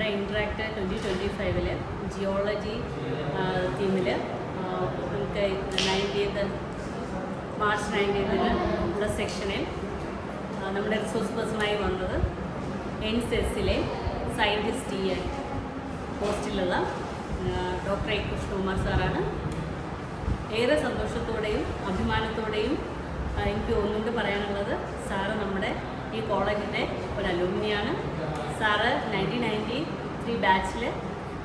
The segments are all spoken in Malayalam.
നമ്മുടെ ഇൻട്രാക്ട് 2025 ജിയോളജി തീമിൽ നമുക്ക് 19th മാർച്ച് 19th ഉള്ള സെക്ഷനിൽ നമ്മുടെ റിസോഴ്സ് പേഴ്സണായി വന്നത് NSSലെ സയൻറ്റിസ്റ്റ് പോസ്റ്റിലുള്ള ഡോക്ടർ എ കൃഷ്ണകുമാർ സാറാണ്. ഏറെ സന്തോഷത്തോടെയും അഭിമാനത്തോടെയും എനിക്ക് ഒന്നുകൊണ്ട് പറയാനുള്ളത്, സാറ് നമ്മുടെ ഈ കോളേജിൻ്റെ ഒരു അലൂമിനിയാണ്. സാറ് 1993 ബാച്ചിൽ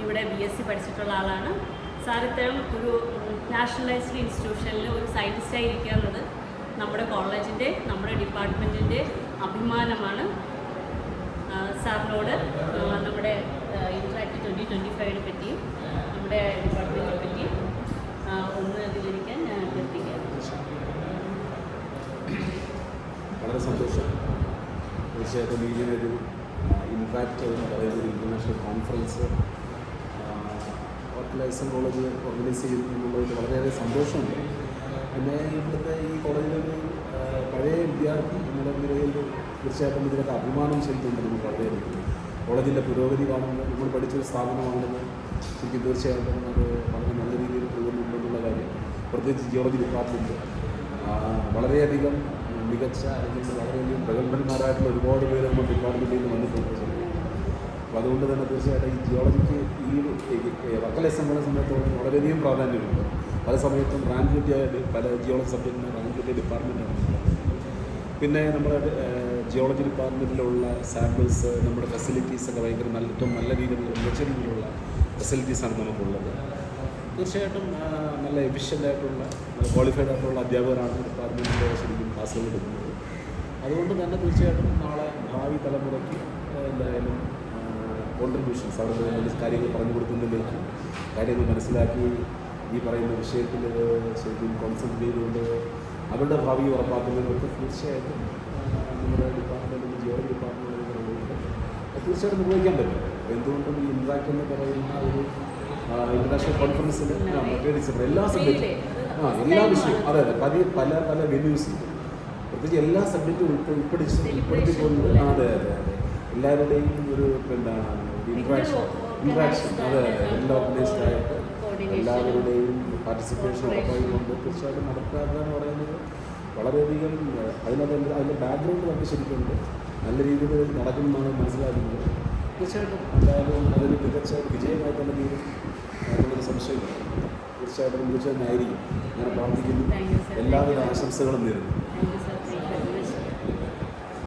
ഇവിടെ BSc പഠിച്ചിട്ടുള്ള ആളാണ്. സാർ ഇത്തരം ഒരു നാഷണലൈസ്ഡ് ഇൻസ്റ്റിറ്റ്യൂഷനിൽ ഒരു സയൻറ്റിസ്റ്റായി ഇരിക്കുക എന്നത് നമ്മുടെ കോളേജിൻ്റെ, നമ്മുടെ ഡിപ്പാർട്ട്മെൻറ്റിൻ്റെ അഭിമാനമാണ്. സാറിനോട് നമ്മുടെ ഇൻട്രാക്ട് 2025 പറ്റിയും നമ്മുടെ ഡിപ്പാർട്ട്മെൻറ്റിനെ പറ്റിയും ഒന്ന് വിവരിക്കാൻ ഞാൻ അഭ്യർത്ഥിക്കുകയാണ്. വളരെ സന്തോഷം. തീർച്ചയായിട്ടും ഇങ്ങനൊരു ഇൻട്രാക്ട് എന്ന് പറയുന്ന ഒരു ഇൻ്റർനാഷണൽ കോൺഫറൻസ് ഹോട്ടലൈസൺ കോളേജ് ഓർഗനൈസ് ചെയ്യുന്നു എന്നുള്ളതിൽ വളരെയേറെ സന്തോഷമുണ്ട്. പിന്നെ ഇവിടുത്തെ ഈ കോളേജിലൊരു പഴയ വിദ്യാർത്ഥി എന്നുള്ള നിലയിൽ തീർച്ചയായിട്ടും ഇതിലൊക്കെ അഭിമാനം ചെലുത്തുന്നുണ്ട്. നമുക്ക് വളരെയധികം കോളേജിൻ്റെ പുരോഗതി കാണുന്നത്, നമ്മൾ പഠിച്ചൊരു സ്ഥാപനമാണെന്ന് ശരിക്കും തീർച്ചയായിട്ടും അത് വളരെ നല്ല രീതിയിൽ പോകുന്നുണ്ടെന്നുള്ള കാര്യം, പ്രത്യേകിച്ച് ജിയോളജി ഡിപ്പാർട്ട്മെൻറ്റ് വളരെയധികം മികച്ച അല്ലെങ്കിൽ വളരെയധികം പ്രഗത്ഭന്മാരായിട്ടുള്ള ഒരുപാട് പേര് നമ്മൾ ഡിപ്പാർട്ട്മെൻറ്റിൽ നിന്ന് വന്നിട്ടുണ്ട്. അപ്പോൾ അതുകൊണ്ട് തന്നെ തീർച്ചയായിട്ടും ഈ ജിയോളജിക്ക് ഈ വർക്കല അസംബ്ലിയെ സംബന്ധിച്ചോളം വളരെയധികം പ്രാധാന്യമുണ്ട്. പല സമയത്തും റാങ്ക് കിട്ടിയ പല ജിയോളജി സബ്ജക്റ്റിന് റാങ്ക് കിട്ടിയ ഡിപ്പാർട്ട്മെൻറ്റാണ്. പിന്നെ നമ്മുടെ ജിയോളജി ഡിപ്പാർട്ട്മെൻറ്റിലുള്ള സാമ്പിൾസ്, നമ്മുടെ ഫെസിലിറ്റീസൊക്കെ ഭയങ്കര ഏറ്റവും നല്ല രീതിയിലുള്ള മികച്ച രീതിയിലുള്ള ഫെസിലിറ്റീസാണ് നമുക്കുള്ളത്. തീർച്ചയായിട്ടും നല്ല എഫിഷ്യൻ്റായിട്ടുള്ള നല്ല ക്വാളിഫൈഡ് ആയിട്ടുള്ള അധ്യാപകരാണ് ഡിപ്പാർട്ട്മെൻറ്റിൻ്റെ ശരിക്കും ക്ലാസ്സുകൾ എടുക്കുന്നത്. അതുകൊണ്ട് തന്നെ തീർച്ചയായിട്ടും നാളെ ഭാവി തലമുറയ്ക്ക് എന്തായാലും കോൺട്രിബ്യൂഷൻസ് അവരുടെ കാര്യങ്ങൾ പറഞ്ഞു കൊടുക്കുന്നതിലേക്ക് കാര്യങ്ങൾ മനസ്സിലാക്കി ഈ പറയുന്ന വിഷയത്തിൽ ശരിക്കും കോൺസെൻട്രേറ്റ് ചെയ്തുകൊണ്ട് അവരുടെ ഭാവി ഉറപ്പാക്കുന്നതിനൊക്കെ തീർച്ചയായിട്ടും നമ്മുടെ ഡിപ്പാർട്ട്മെൻറ്റിൽ ജിയോളജി ഡിപ്പാർട്ട്മെൻറ്റിൽ തീർച്ചയായിട്ടും നിർവഹിക്കാൻ പറ്റും. എന്തുകൊണ്ടും ഈ ഇൻട്രാക്ട് എന്ന് പറയുന്ന ഒരു ഇൻ്റർനാഷണൽ കോൺഫറൻസിൽ മറ്റേ ഡിസിപ്ലിൻ എല്ലാ സബ്ജക്റ്റും എല്ലാ വിഷയവും അതെ പല പല വെന്യൂസിൽ പ്രത്യേകിച്ച് എല്ലാ സബ്ജക്റ്റും ഉൾപ്പെടുത്തിക്കൊണ്ട് അതെ എല്ലാവരുടെയും ഒരു എന്താണ് ഇൻട്രാക്ഷൻ അതെ എല്ലാം ഓർഗനൈസ്ഡ് ആയിട്ട് എല്ലാവരുടെയും പാർട്ടിസിപ്പേഷൻ ഉറപ്പായിക്കൊണ്ട് തീർച്ചയായിട്ടും നടത്തുക എന്ന് പറയുന്നത് വളരെയധികം അതിൻ്റെ ബാക്ക്ഗ്രൗണ്ട് നമുക്ക് ശരിക്കുണ്ട്. നല്ല രീതിയിൽ നടക്കുന്നതാണ് മനസ്സിലാക്കുന്നത്. തീർച്ചയായിട്ടും എന്തായാലും അതൊരു മികച്ച വിജയമായി തന്നെ തീരും എന്നുള്ളൊരു സംശയം തീർച്ചയായിട്ടും മികച്ച തന്നെ ആയിരിക്കും. ഞാൻ പ്രാർത്ഥിക്കുന്നു. എല്ലാവിധ ആശംസകളും നേരുന്നു.